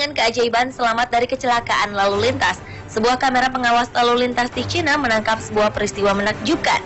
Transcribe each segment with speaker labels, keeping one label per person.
Speaker 1: dengan keajaiban selamat dari kecelakaan lalu lintas. Sebuah kamera pengawas lalu lintas di Cina menangkap sebuah peristiwa menakjubkan,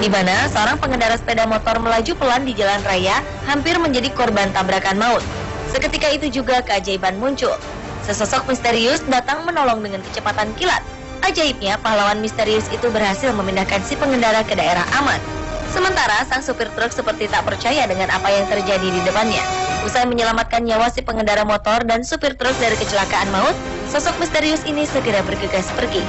Speaker 1: di mana seorang pengendara sepeda motor melaju pelan di jalan raya hampir menjadi korban tabrakan maut. Seketika itu juga keajaiban muncul. Sesosok misterius datang menolong dengan kecepatan kilat. Ajaibnya, pahlawan misterius itu berhasil memindahkan si pengendara ke daerah aman. Sementara sang supir truk seperti tak percaya dengan apa yang terjadi di depannya. Usai menyelamatkan nyawa si pengendara motor dan supir truk dari kecelakaan maut, sosok misterius ini segera bergegas pergi.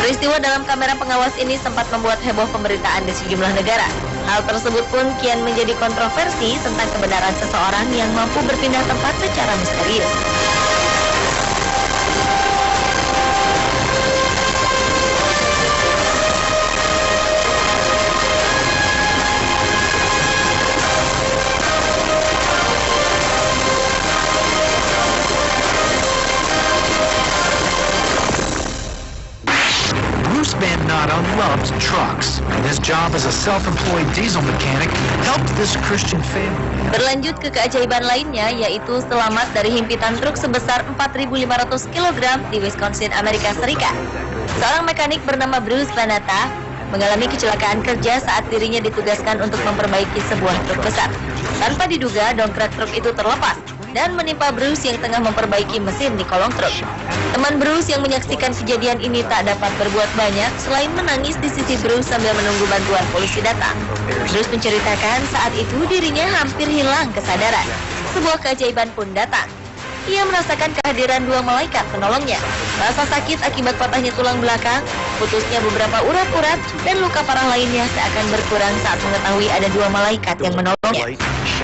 Speaker 1: Peristiwa dalam kamera pengawas ini sempat membuat heboh pemberitaan di sejumlah negara. Hal tersebut pun kian menjadi kontroversi tentang kebenaran seseorang yang mampu berpindah tempat secara misterius.
Speaker 2: Bruce Van Natta loved trucks, and his job as a self-employed diesel mechanic helped this Christian family.
Speaker 1: Berlanjut ke keajaiban lainnya, yaitu selamat dari himpitan truk sebesar 4.500 kg di Wisconsin, Amerika Serikat. Seorang mekanik bernama Bruce Van Natta mengalami kecelakaan kerja saat dirinya ditugaskan untuk memperbaiki sebuah truk besar. Tanpa diduga, dongkrak truk itu terlepas dan menimpa Bruce yang tengah memperbaiki mesin di kolong truk. Teman Bruce yang menyaksikan kejadian ini tak dapat berbuat banyak selain menangis di sisi Bruce sambil menunggu bantuan polisi datang. Bruce menceritakan saat itu dirinya hampir hilang kesadaran. Sebuah keajaiban pun datang. Ia merasakan kehadiran dua malaikat penolongnya. Rasa sakit akibat patahnya tulang belakang, putusnya beberapa urat-urat, dan luka parah lainnya seakan berkurang saat mengetahui ada dua malaikat yang menolongnya.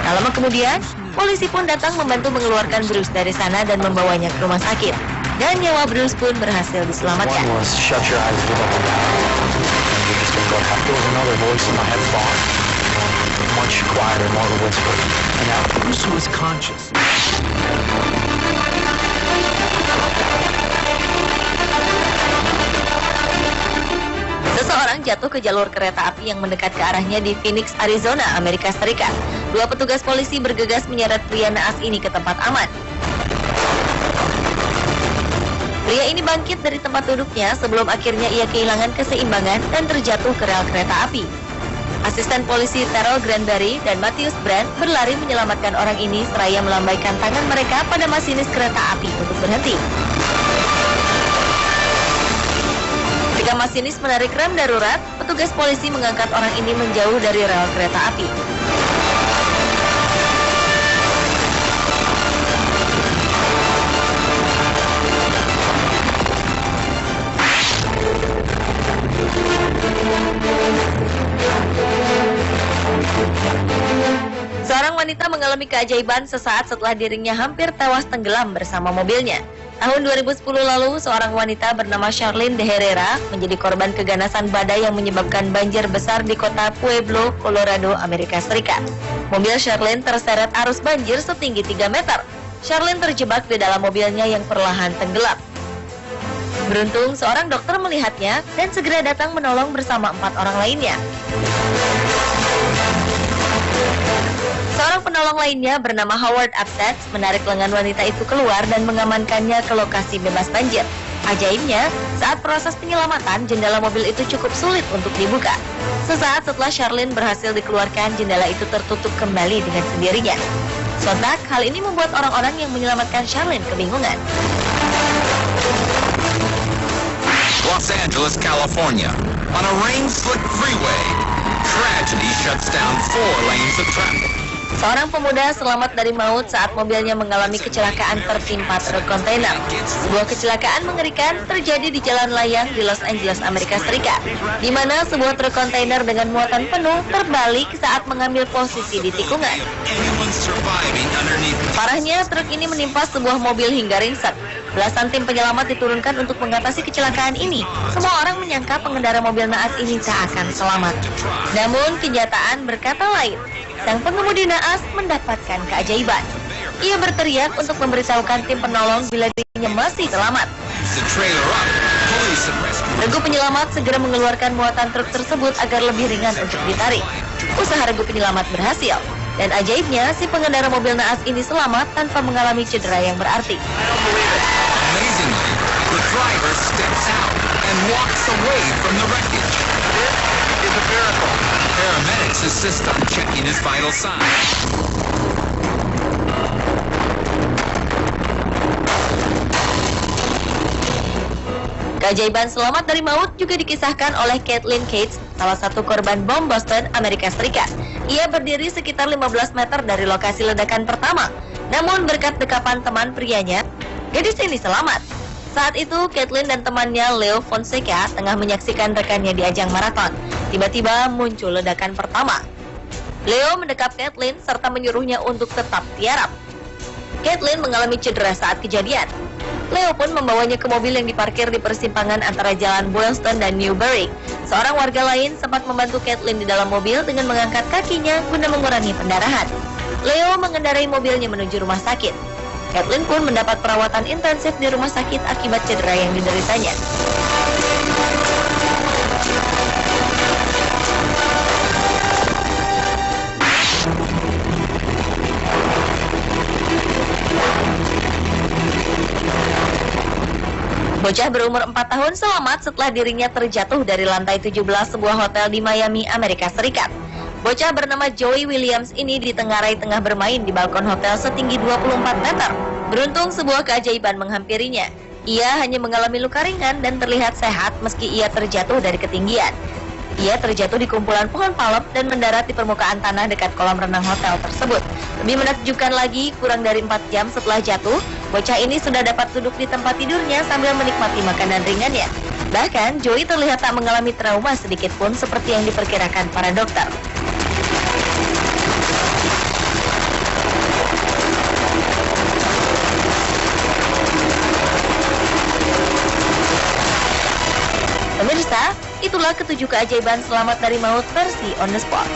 Speaker 1: Tak lama kemudian, polisi pun datang membantu mengeluarkan Bruce dari sana dan membawanya ke rumah sakit. Dan nyawa Bruce pun berhasil diselamatkan. Seseorang jatuh ke jalur kereta api yang mendekat ke arahnya di Phoenix, Arizona, Amerika Serikat. Dua petugas polisi bergegas menyeret pria naas ini ke tempat aman. Pria ini bangkit dari tempat duduknya sebelum akhirnya ia kehilangan keseimbangan dan terjatuh ke rel kereta api. Asisten polisi Terrell Granberry dan Matthews Brand berlari menyelamatkan orang ini seraya melambaikan tangan mereka pada masinis kereta api untuk berhenti. Ketika masinis menarik rem darurat, petugas polisi mengangkat orang ini menjauh dari rel kereta api. Seorang wanita mengalami keajaiban sesaat setelah dirinya hampir tewas tenggelam bersama mobilnya. Tahun 2010 lalu, seorang wanita bernama Charlene de Herrera menjadi korban keganasan badai yang menyebabkan banjir besar di kota Pueblo, Colorado, Amerika Serikat. Mobil Charlene terseret arus banjir setinggi 3 meter. Charlene terjebak di dalam mobilnya yang perlahan tenggelam. Beruntung, seorang dokter melihatnya dan segera datang menolong bersama 4 orang lainnya. Seorang penolong lainnya bernama Howard Upsets menarik lengan wanita itu keluar dan mengamankannya ke lokasi bebas banjir. Ajaibnya, saat proses penyelamatan, jendela mobil itu cukup sulit untuk dibuka. Sesaat setelah Charlene berhasil dikeluarkan, jendela itu tertutup kembali dengan sendirinya. Sontak, hal ini membuat orang-orang yang menyelamatkan Charlene kebingungan.
Speaker 3: Los Angeles, California. On a rain-slicked freeway, tragedy shuts down 4 lanes of traffic.
Speaker 1: Seorang pemuda selamat dari maut saat mobilnya mengalami kecelakaan tertimpa truk kontainer. Sebuah kecelakaan mengerikan terjadi di jalan layang di Los Angeles, Amerika Serikat, di mana sebuah truk kontainer dengan muatan penuh terbalik saat mengambil posisi di tikungan. Parahnya, truk ini menimpa sebuah mobil hingga ringsek. Belasan tim penyelamat diturunkan untuk mengatasi kecelakaan ini. Semua orang menyangka pengendara mobil naas ini tak akan selamat. Namun, kenyataan berkata lain. Sang pengemudi naas mendapatkan keajaiban. Ia berteriak untuk memberitahukan tim penolong bila dirinya masih selamat.
Speaker 3: Police and rescue.
Speaker 1: Regu penyelamat segera mengeluarkan muatan truk tersebut agar lebih ringan untuk ditarik. Usaha regu penyelamat berhasil. Dan ajaibnya, si pengendara mobil naas ini selamat tanpa mengalami cedera yang berarti.
Speaker 3: Amazingly, the driver steps out and walks away from the wreckage.
Speaker 2: This is a miracle.
Speaker 3: Paramedics assist on checking his vital signs.
Speaker 1: Keajaiban selamat dari maut juga dikisahkan oleh Caitlin Cates, salah satu korban bom Boston, Amerika Serikat. Ia berdiri sekitar 15 meter dari lokasi ledakan pertama. Namun berkat dekapan teman prianya, gadis ini selamat. Saat itu, Caitlin dan temannya Leo Fonseca tengah menyaksikan rekannya di ajang maraton. Tiba-tiba muncul ledakan pertama. Leo mendekap Caitlin serta menyuruhnya untuk tetap tiarap. Caitlin mengalami cedera saat kejadian. Leo pun membawanya ke mobil yang diparkir di persimpangan antara jalan Boylston dan Newbury. Seorang warga lain sempat membantu Caitlin di dalam mobil dengan mengangkat kakinya guna mengurangi pendarahan. Leo mengendarai mobilnya menuju rumah sakit. Caitlin pun mendapat perawatan intensif di rumah sakit akibat cedera yang dideritanya. Bocah berumur 4 tahun selamat setelah dirinya terjatuh dari lantai 17 sebuah hotel di Miami, Amerika Serikat. Bocah bernama Joey Williams ini ditengarai tengah bermain di balkon hotel setinggi 24 meter. Beruntung sebuah keajaiban menghampirinya. Ia hanya mengalami luka ringan dan terlihat sehat meski ia terjatuh dari ketinggian. Ia terjatuh di kumpulan pohon palem dan mendarat di permukaan tanah dekat kolam renang hotel tersebut. Lebih menakjubkan lagi, kurang dari 4 jam setelah jatuh, bocah ini sudah dapat duduk di tempat tidurnya sambil menikmati makanan ringannya. Bahkan, Joey terlihat tak mengalami trauma sedikit pun seperti yang diperkirakan para dokter. Pemirsa, itulah ketujuh keajaiban selamat dari maut versi On The Spot.